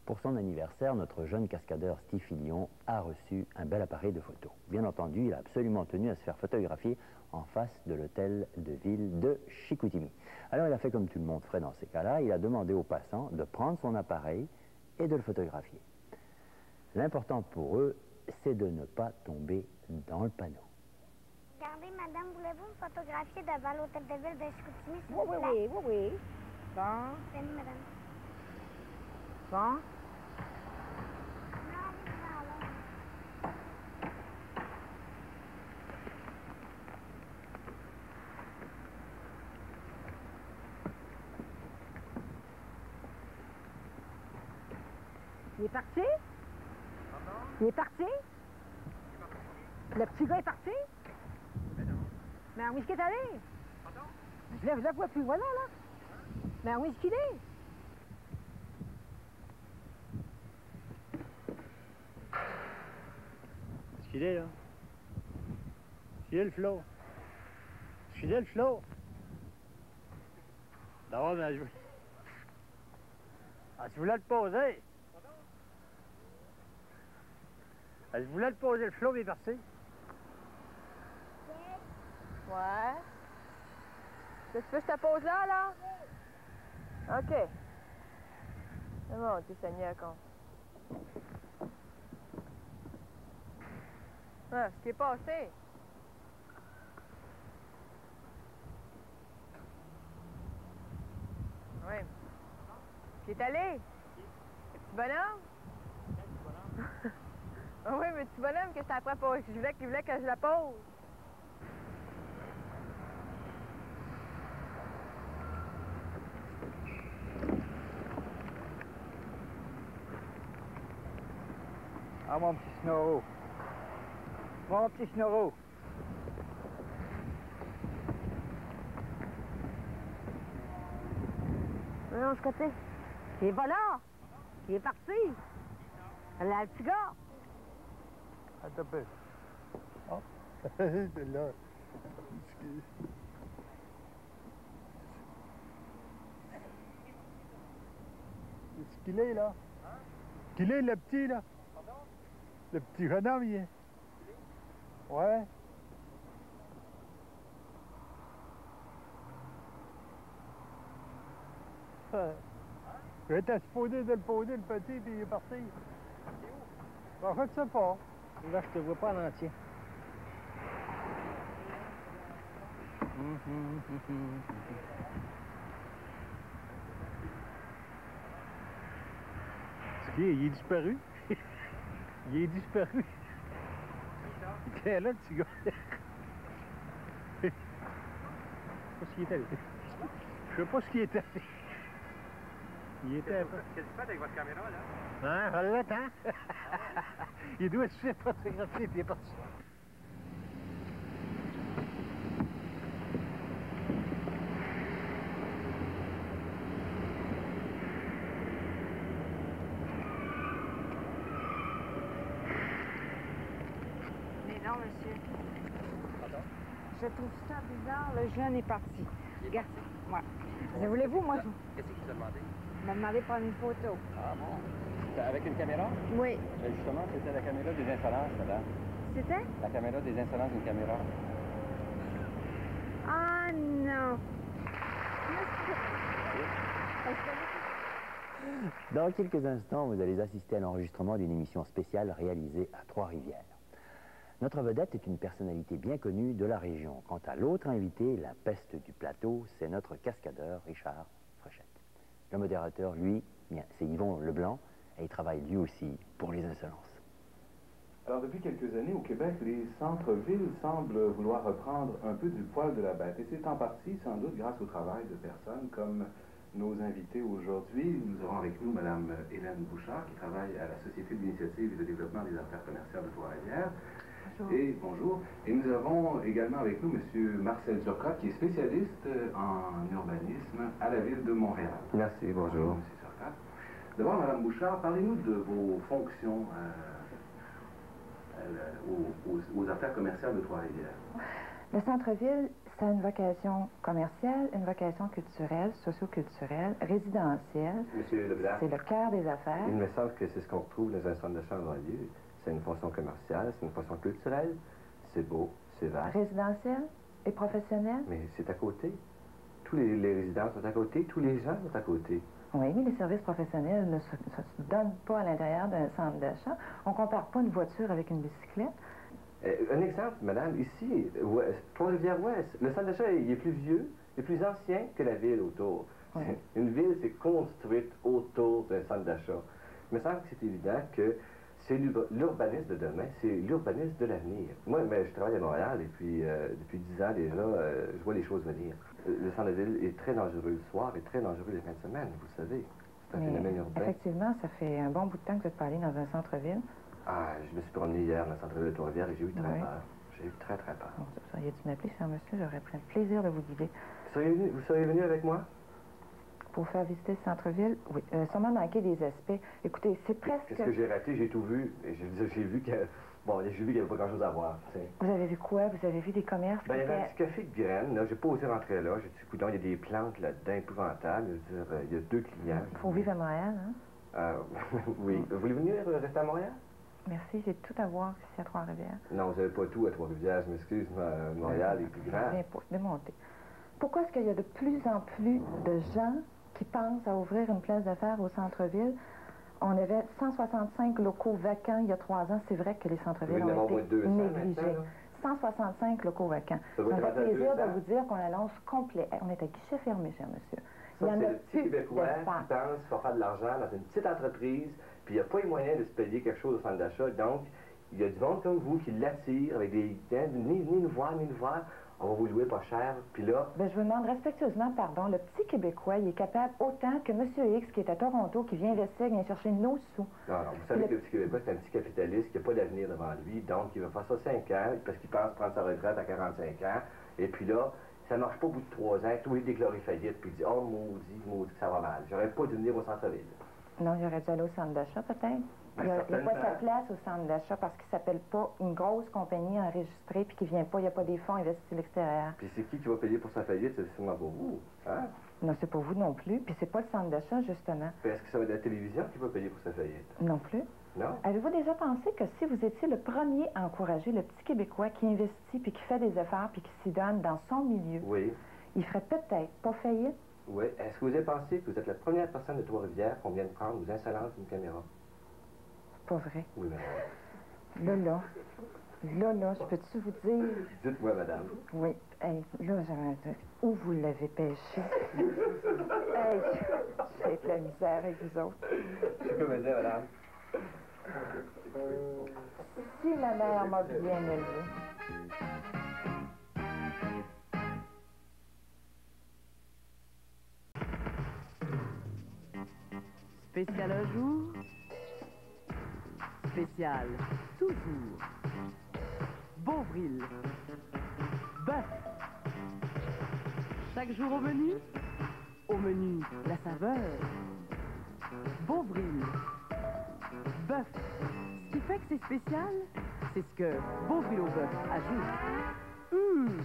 Pour son anniversaire, notre jeune cascadeur Steve Fillion a reçu un bel appareil de photo. Bien entendu, il a absolument tenu à se faire photographier en face de l'hôtel de ville de Chicoutimi. Alors il a fait comme tout le monde ferait dans ces cas-là, il a demandé aux passants de prendre son appareil et de le photographier. L'important pour eux, c'est de ne pas tomber dans le panneau. Regardez, madame, voulez-vous me photographier devant l'hôtel de ville de Chicoutimi, s'il Oui, vous oui, plaît? oui, oui, oui. Bon, Venez, madame. bon. Non, allez devant là. Il est parti? Il est parti? Le petit gars est parti? Mais où est-ce qu'il est allé? Je la vois plus, voilà, là. Mais où est-ce qu'il est? Est-ce qu'il est, là? Est-ce qu'il est, le flot? Est-ce qu'il est, le flot? Non, mais je... Ah, tu voulais le poser? Ah, je voulais le poser, le flot, mais il est parti. Ouais. Tu veux que je te pose là, là? OK. C'est bon, t'es Seigneur, con. Ah, ce qui est passé. Oui. Qui est allé? Le petit bonhomme? Ah oui, mais le petit bonhomme que je t'ai après pose. Je voulais qu'il voulait que je la pose. Ah, mon petit Snorro. Mon petit Snorro. Non, ce côté. Il est pas là. Il est parti. Là, le petit gars. Attends un peu. Oh, c'est là. Est-ce qu'il est, là? Qu'il est, le petit, là? Le petit jeune homme, il est? Ouais. J'étais supposé de le poser, le petit, puis il est parti. En fait, je sais pas. Là, je te vois pas en entier. Il est disparu. Il est disparu. Il est là, le petit gars. Je sais pas ce qu'il est allé. Je sais pas ce qu'il est allé. Il était... Qu'est-ce que tu fais avec votre caméra, là? Hein, relève, hein? Il doit se faire photographier, puis il est parti. Mais non, monsieur. Pardon? Je trouve ça bizarre. Le jeune est parti. Regarde. Ouais. Voulez-vous, moi, je Qu'est-ce qu'il t'a demandé? m'a demandé de prendre une photo. Ah bon? C'était avec une caméra? Oui. Ben justement, c'était la caméra des insolences, madame. C'était? La caméra des insolences d'une caméra. Ah non. Dans quelques instants, vous allez assister à l'enregistrement d'une émission spéciale réalisée à Trois-Rivières. Notre vedette est une personnalité bien connue de la région. Quant à l'autre invité, la peste du plateau, c'est notre cascadeur Richard Frechette. Le modérateur, lui, bien, c'est Yvon Leblanc, et il travaille lui aussi pour les insolences. Alors, depuis quelques années, au Québec, les centres-villes semblent vouloir reprendre un peu du poil de la bête. Et c'est en partie, sans doute, grâce au travail de personnes comme nos invités aujourd'hui. Nous aurons avec nous Mme Hélène Bouchard, qui travaille à la Société d'initiative et de développement des affaires commerciales de Trois-Rivières. Bonjour. Et bonjour. Et nous avons également avec nous M. Marcel Turcotte, qui est spécialiste en urbanisme à la Ville de Montréal. Merci, bonjour. M. Turcotte. D'abord, Mme Bouchard, parlez-nous de vos fonctions aux affaires commerciales de Trois-Rivières. Le centre-ville, Ça a une vocation commerciale, une vocation culturelle, socio-culturelle, résidentielle. Monsieur Leblanc, C'est le cœur des affaires. il me semble que c'est ce qu'on retrouve dans un centre d'achat en banlieue. C'est une fonction commerciale, c'est une fonction culturelle. C'est beau, c'est vaste. Résidentielle et professionnelle. Mais c'est à côté. Tous les résidents sont à côté, tous les gens sont à côté. Oui, mais les services professionnels ne se donnent pas à l'intérieur d'un centre d'achat. On ne compare pas une voiture avec une bicyclette. Un exemple, madame, ici, Trois-Rivières-Ouest, le centre d'achat, il est plus vieux, il est plus ancien que la ville autour. Oui. Une ville, c'est construite autour d'un centre d'achat. Il me semble que c'est évident que c'est l'urbanisme de demain, c'est l'urbanisme de l'avenir. Moi, je travaille à Montréal et puis depuis 10 ans déjà, je vois les choses venir. Le centre-ville est très dangereux le soir et très dangereux les fins de semaine, vous le savez. C'est un phénomène urbain. Effectivement, ça fait un bon bout de temps que vous êtes pas allé dans un centre-ville. Ah, je me suis promené hier dans le centre-ville de Trois-Rivières et j'ai eu très Oui. peur. J'ai eu très, très peur. Bon, vous auriez dû m'appeler, cher monsieur, j'aurais pris le plaisir de vous guider. Vous seriez venu avec moi? Pour faire visiter le centre-ville, oui. Sûrement manquer des aspects. Écoutez, c'est presque... Qu'est-ce que j'ai raté? J'ai tout vu. Et j'ai vu que... Bon, j'ai vu qu'il n'y avait pas grand-chose à voir. T'sais. Vous avez vu quoi? Vous avez vu des commerces Ben, il y qui avait un étaient... petit café de graines, là. J'ai pas osé rentrer là. J'ai dit, coudonc, il y a des plantes là-dedans épouvantables. Je veux dire, il y a 2 clients. Faut vivre à Montréal, hein? Oui. Voulez-vous venir rester à Montréal? Merci, j'ai tout à voir ici à Trois-Rivières. Non, vous n'avez pas tout à Trois-Rivières. Je m'excuse, Montréal est plus grand. Viens pas, démonter. Pourquoi est-ce qu'il y a de plus en plus de gens qui pensent à ouvrir une place d'affaires au centre-ville? On avait 165 locaux vacants il y a 3 ans. C'est vrai que les centres-villes ont été négligés. 165 locaux vacants. Ça me fait plaisir de vous dire qu'on annonce complet. On est à guichet fermé, cher monsieur. Ça, c'est le petit Québécois qui pense qu'il va faire de l'argent dans une petite entreprise, puis il n'y a pas les moyens de se payer quelque chose au centre d'achat. Donc, il y a du monde comme vous qui l'attire avec des... Venez nous voir, on va vous louer pas cher, puis là... Ben, je vous demande respectueusement pardon. Le petit Québécois, il est capable autant que M. X, qui est à Toronto, qui vient investir, qui vient chercher nos sous. Non, vous savez que le petit Québécois, c'est un petit capitaliste qui n'a pas d'avenir devant lui, donc il va faire ça 5 ans, parce qu'il pense prendre sa retraite à 45 ans, et puis là, ça marche pas au bout de 3 ans, tout est déclaré faillite, puis il dit « Oh, maudit, ça va mal. J'aurais pas dû venir au centre-ville. » Non, il aurait dû aller au centre d'achat, peut-être. Il n'y a pas sa place au centre d'achat parce qu'il ne s'appelle pas une grosse compagnie enregistrée puis qu'il ne vient pas, il n'y a pas des fonds investis à l'extérieur. Puis c'est qui va payer pour sa faillite? C'est sûrement pour vous, hein? Non, c'est pas vous non plus, puis c'est pas le centre d'achat, justement. Puis est-ce que ça va être la télévision qui va payer pour sa faillite? Non plus. Non? Avez-vous déjà pensé que si vous étiez le premier à encourager le petit Québécois qui investit puis qui fait des efforts puis qui s'y donne dans son milieu, oui, il ferait peut-être pas faillite? Oui. Est-ce que vous avez pensé que vous êtes la première personne de Trois-Rivières qu'on vient de prendre aux insolences d'une caméra? Pas vrai. Oui, madame. Là, je peux-tu vous dire... Dites-moi, madame. Oui. Hey, là, j'avais... Où vous l'avez pêché? Hey, j'ai de la misère avec vous autres. Je peux me dire, madame? Si ma mère m'a bien élevée. Spécial un jour, spécial toujours. Beauvril, bœuf. Chaque jour au menu, la saveur. Beauvril, bœuf. Ce qui fait que c'est spécial, c'est ce que Beauvril au bœuf ajoute.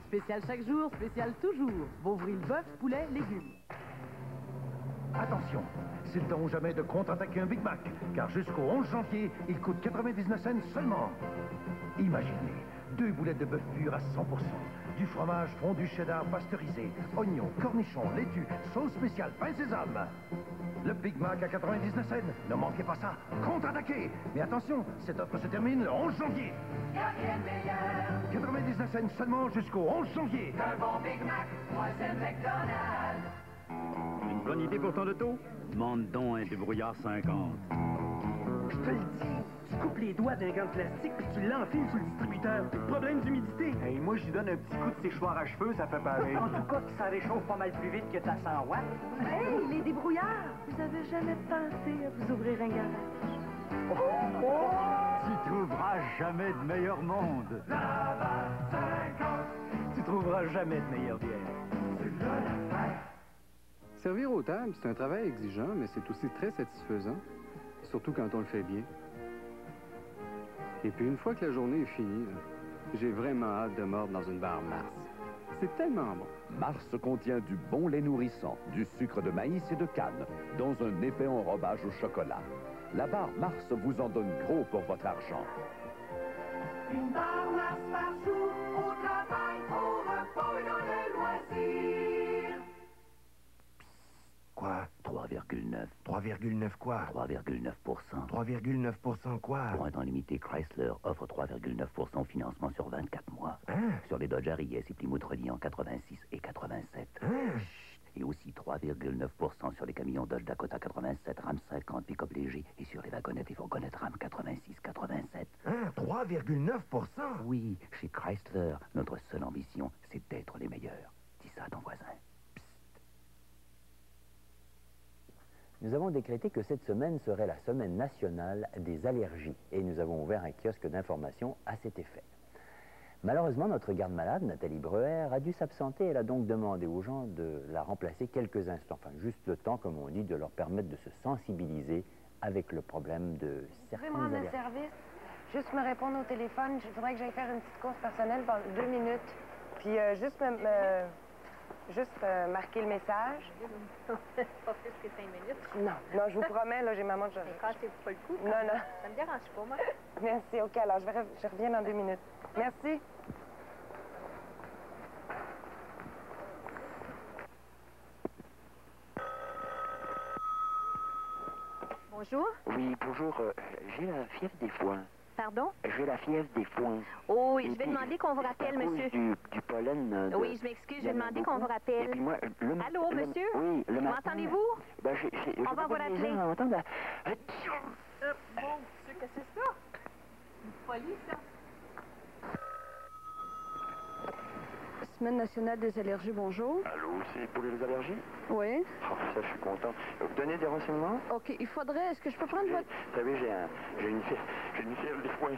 Spécial chaque jour, spécial toujours. Beauvril, bœuf, poulet, légumes. Attention, c'est le temps ou jamais de contre-attaquer un Big Mac, car jusqu'au 11 janvier, il coûte 99 cents seulement. Imaginez, 2 boulettes de bœuf pur à 100%, du fromage fondu cheddar pasteurisé, oignons, cornichons, laitue, sauce spéciale, pain sésame. Le Big Mac à 99 cents, ne manquez pas ça, contre-attaquez. Mais attention, cette offre se termine le 11 janvier. 99 cents seulement jusqu'au 11 janvier. Un bon Big Mac, moi c'est McDonald's. Une bonne idée pour ton auto? Demande donc un débrouillard 50. Je te le dis, tu coupes les doigts d'un gant de plastique puis tu l'enfiles sur le distributeur. Problème d'humidité. Hey, moi, je lui donne un petit coup de séchoir à cheveux, ça fait pareil. En tout cas, ça réchauffe pas mal plus vite que ta 100 watts. Hey, les débrouillards! Vous avez jamais pensé à vous ouvrir un garage? Tu trouveras jamais de meilleur monde. Tu trouveras jamais de meilleure bière. Servir aux tables, c'est un travail exigeant, mais c'est aussi très satisfaisant, surtout quand on le fait bien. Et puis, une fois que la journée est finie, j'ai vraiment hâte de mordre dans une barre Mars. C'est tellement bon. Mars contient du bon lait nourrissant, du sucre de maïs et de canne, dans un épais enrobage au chocolat. La barre Mars vous en donne gros pour votre argent. Une barre Mars par jour, au travail, au repos et dans le loisir. Quoi? 3,9. 3,9 quoi? 3,9%. 3,9% quoi? Pour un temps limité, Chrysler offre 3,9% au financement sur 24 mois. Hein? Sur les Dodge Harrier et Plymouth Reliant 86 et 87. Hein? Et aussi 3,9% sur les camions Dodge Dakota 87, Ram 50, pick-up léger, et sur les wagonnettes et fourgonnettes Ram 86, 87. Hein? 3,9%? Oui, chez Chrysler, notre seule ambition, c'est d'être les meilleurs. Dis ça à ton voisin. Nous avons décrété que cette semaine serait la semaine nationale des allergies et nous avons ouvert un kiosque d'information à cet effet. Malheureusement, notre garde-malade, Nathalie Breuer, a dû s'absenter. Elle a donc demandé aux gens de la remplacer quelques instants, enfin juste le temps, comme on dit, de leur permettre de se sensibiliser avec le problème de certaines Vous pouvez me rendre allergies. un service? Juste me répondre au téléphone. Il faudrait que j'aille faire une petite course personnelle pendant 2 minutes. Puis juste marquer le message. Pas plus que 5 minutes. Non, je vous promets, là, j'ai ma montre. Cassez-vous pas le cou. Non. Ça me dérange pas, moi. Merci, OK, alors je reviens dans 2 minutes. Merci. Bonjour. Oui, bonjour. J'ai la fièvre des foins. Pardon? J'ai la fièvre des foins. Oh, oui, je vais demander qu'on vous rappelle, monsieur. Du pollen. Oui, je m'excuse, je vais demander qu'on vous rappelle. Et puis moi, Allô, monsieur? Oui, le matin. M'entendez-vous? Ben, On va vous rappeler. Bon, monsieur, qu'est-ce que c'est ça? Une folie, ça. Semaine nationale des allergies, bonjour. Allô, c'est pour les allergies? Oui. Oh, ça, je suis content. Vous donnez des renseignements? OK, il faudrait... Est-ce que je peux prendre votre... Vous savez, j'ai une fièvre des foins.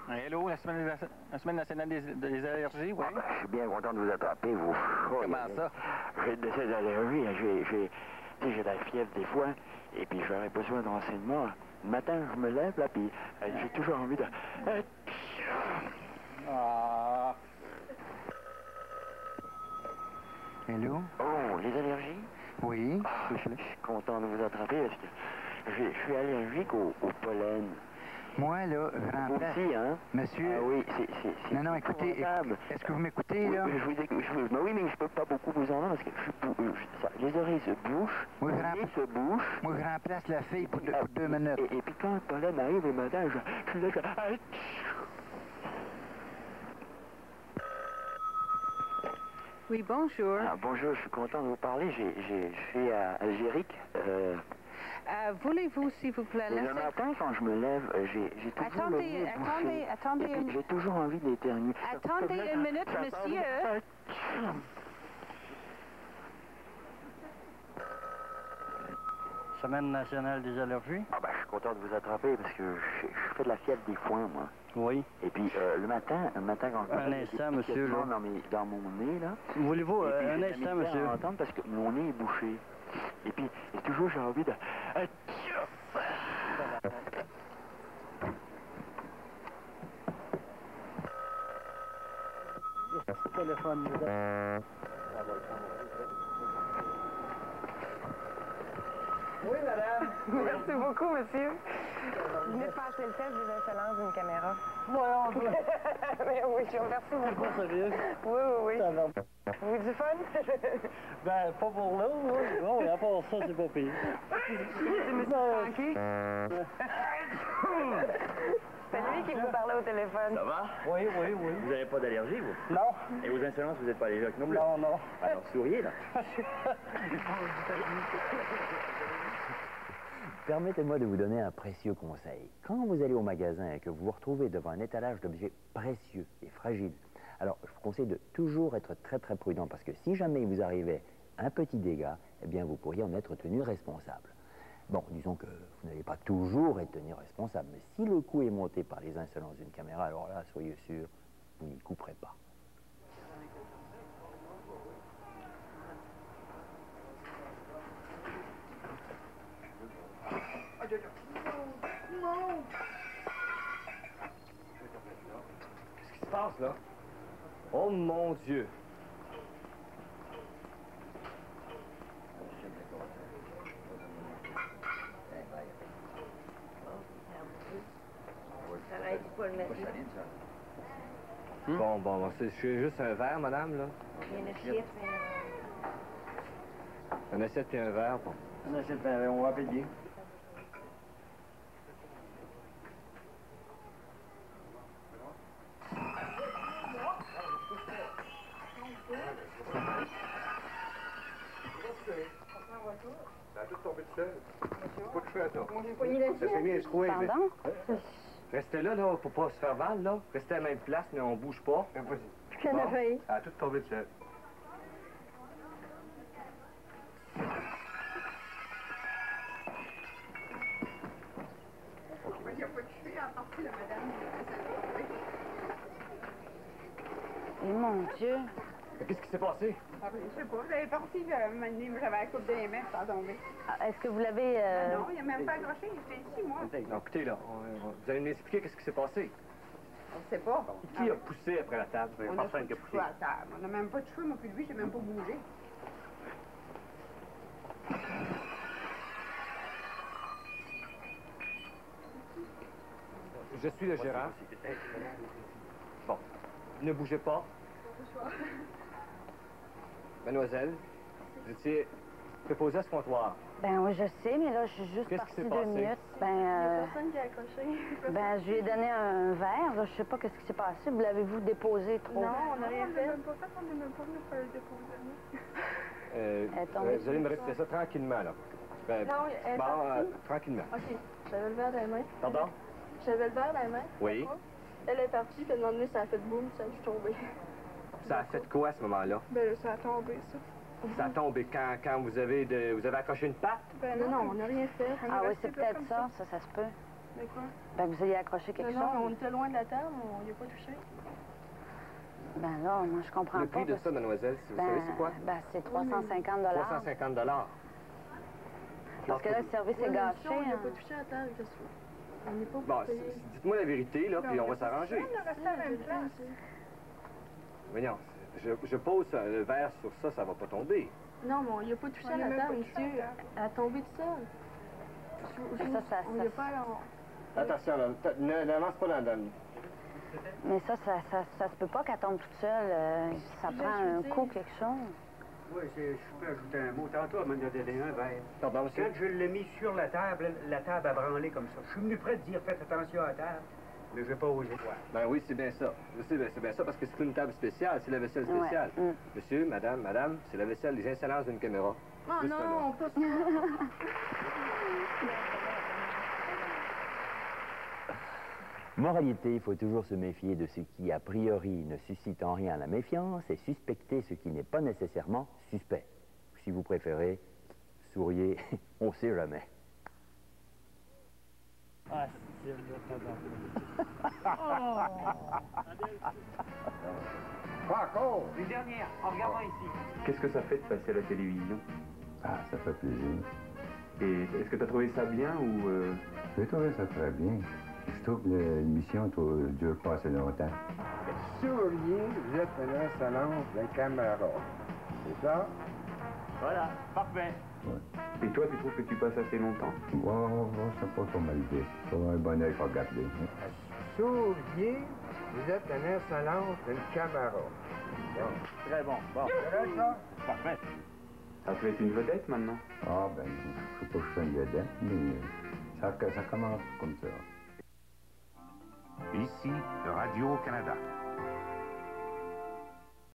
Hello, la semaine nationale des allergies, oui? Je suis bien content de vous attraper, vous. Comment ça? J'ai des allergies, j'ai la fièvre des foins, et puis j'aurais besoin de renseignements. Le matin, je me lève, là, puis j'ai toujours envie de... Ah. Hello? Oh, les allergies? Oui. Je suis content de vous attraper, parce que je suis allergique au pollen. Moi, là, je remplace... Aussi, hein? Monsieur... Ah oui, c'est... Non, écoutez, est-ce que vous m'écoutez, là? Oui, mais je peux pas beaucoup vous en parce que les oreilles se bouchent, Moi, se bouche. Moi, je remplace la fille pour 2 minutes. Et puis quand le pollen arrive le matin, je suis là... Oui, bonjour. Ah, bonjour, je suis content de vous parler. Je suis algérique. Voulez-vous, s'il vous plaît, Le matin, quand je me lève, j'ai toujours le nez bouché. Attendez. Et puis, j'ai toujours envie d'éternuer. Attendez une minute, monsieur. Semaine nationale des allergies? Ah ben, je suis content de vous attraper parce que je fais de la fièvre des foins, moi. Oui. Et puis, le matin quand je Un instant, monsieur, là. dans mon nez, là. Voulez-vous un instant, monsieur? Entendre parce que mon nez est bouché. Et puis, toujours, j'ai envie de... Téléphone. Oui, madame. Merci beaucoup, monsieur. Vous venez de passer le test des insolences d'une caméra. Ouais, Mais oui, je vous remercie beaucoup. Pas sérieux? Oui. Ça va. Vous avez du fun? Ben, pas pour là, oui. Bon, à part ça, c'est pas pire. C'est monsieur Francky. C'est lui qui vous parlait au téléphone. Ça va? Oui. Vous n'avez pas d'allergie, vous? Non. Et vos insolences, vous n'êtes pas allergique non plus? Non. Alors, souriez, là. Permettez-moi de vous donner un précieux conseil. Quand vous allez au magasin et que vous vous retrouvez devant un étalage d'objets précieux et fragiles, alors je vous conseille de toujours être très prudent parce que si jamais il vous arrivait un petit dégât, eh bien vous pourriez en être tenu responsable. Bon, disons que vous n'allez pas toujours être tenu responsable, mais si le coup est monté par les insolences d'une caméra, alors là, soyez sûr, vous n'y couperez pas. passe, là? Oh mon Dieu! Pas le mettre là. Bon, c'est juste un verre, madame, là? Il y a une assiette, mais... Un assiette et un verre, bon. Un assiette et un verre, on va payer. Ça a tout tombé de seul. Pas de chouette, là. Ça fait bien, je crois. Pardon? Restez là, là, pour pas se faire mal, là. Restez à la même place, mais on bouge pas. Ça a tout tombé de seul. Il n'y a pas de cheveux à partir de madame. Et mon Dieu! Qu'est-ce qui s'est passé? Ah, je sais pas, j'avais parti, j'avais la coupe des mains, ça a tombé. Est-ce que vous l'avez... Non, il n'a même pas accroché, il était ici, moi. Non, écoutez, là, vous allez nous expliquer qu'est-ce qui s'est passé. On ne sait pas. Qui a poussé après la table? On n'a pas de cheveux à table. On n'a même pas de cheveux, moi, puis lui, j'ai même pas bougé. Je suis le gérant. Bon, ne bougez pas. Mademoiselle, vous étiez préposée à ce comptoir. Ben oui, je sais, mais là, je suis juste Qu'est-ce qui partie s'est 2 passé? minutes. Personne qui a accroché. Ben, je lui ai donné un verre, là, je sais pas qu'est-ce qui s'est passé. Vous l'avez-vous déposé trop? Non, on n'a rien fait. On n'est même pas venu faire le déposer. Vous allez me répéter ça tranquillement, là. Ben, Non, elle est partie. tranquillement. OK. J'avais le verre dans les mains. Pardon? J'avais le verre dans les mains. Oui. Elle est partie, puis à un moment donné, ça a fait boum, ça a dû tomber. Ça a fait quoi à ce moment-là? Ben là, ça a tombé, ça. Ça a tombé quand vous avez accroché une patte? Ben non, on n'a rien fait. Ah oui, c'est peut-être ça, ça se peut. Mais quoi? Ben, vous ayez accroché quelque chose. Non, on était loin de la table, on n'y a pas touché. Ben là, moi, je comprends Le pas. prix de ça, mademoiselle, vous savez c'est quoi? Ben, c'est 350 350 Parce que là, le service est gâché. On n'a hein. pas touché à la table, qu'est-ce que on n'est pas Bon, dites-moi la vérité, là, puis on va s'arranger. On a resté à la même place. Voyons, je pose le verre sur ça, ça va pas tomber. Non, mais on n'y a pas touché à la table, monsieur. Elle a tombé tout seul. On n'y a pas... Attention, là, n'avance pas dans le... Mais ça se peut pas qu'elle tombe toute seule. Ça prend un coup, quelque chose. Oui, je peux ajouter un mot. Tantôt, elle m'a donné un verre. Pardon, monsieur? Quand je l'ai mis sur la table a branlé comme ça. Je suis venu près de dire faites attention à la table, mais je n'ai pas osé. Ben oui, c'est bien ça. Je sais, c'est bien ça parce que c'est une table spéciale, c'est la vaisselle spéciale. Ouais. Monsieur, madame, c'est la vaisselle, les insolences d'une caméra. Oh Juste là. non, pas... Moralité, il faut toujours se méfier de ce qui, a priori, ne suscite en rien la méfiance et suspecter ce qui n'est pas nécessairement suspect. Si vous préférez, souriez, on ne sait jamais. Ah, c'est Pas encore! Les dernières, en regardant ici. Qu'est-ce que ça fait de passer à la télévision? Ah, ça fait plaisir. Et est-ce que tu as trouvé ça bien ou... J'ai trouvé ça très bien. Je trouve que l'émission ne dure pas assez longtemps. Souriez, vous êtes un salon de caméra. C'est ça? Voilà, parfait. Ouais. Et toi, tu trouves que tu passes assez longtemps? C'est pas trop mal dit. C'est pas un bon œil pour regarder. Souriez, vous êtes un insolence d'une caméra. Très bon. Bon, c'est ça? Parfait. Ça peut être une vedette maintenant? Ah, ben, je sais pas que je suis une vedette, mais ça commence comme ça. Ici, Radio-Canada.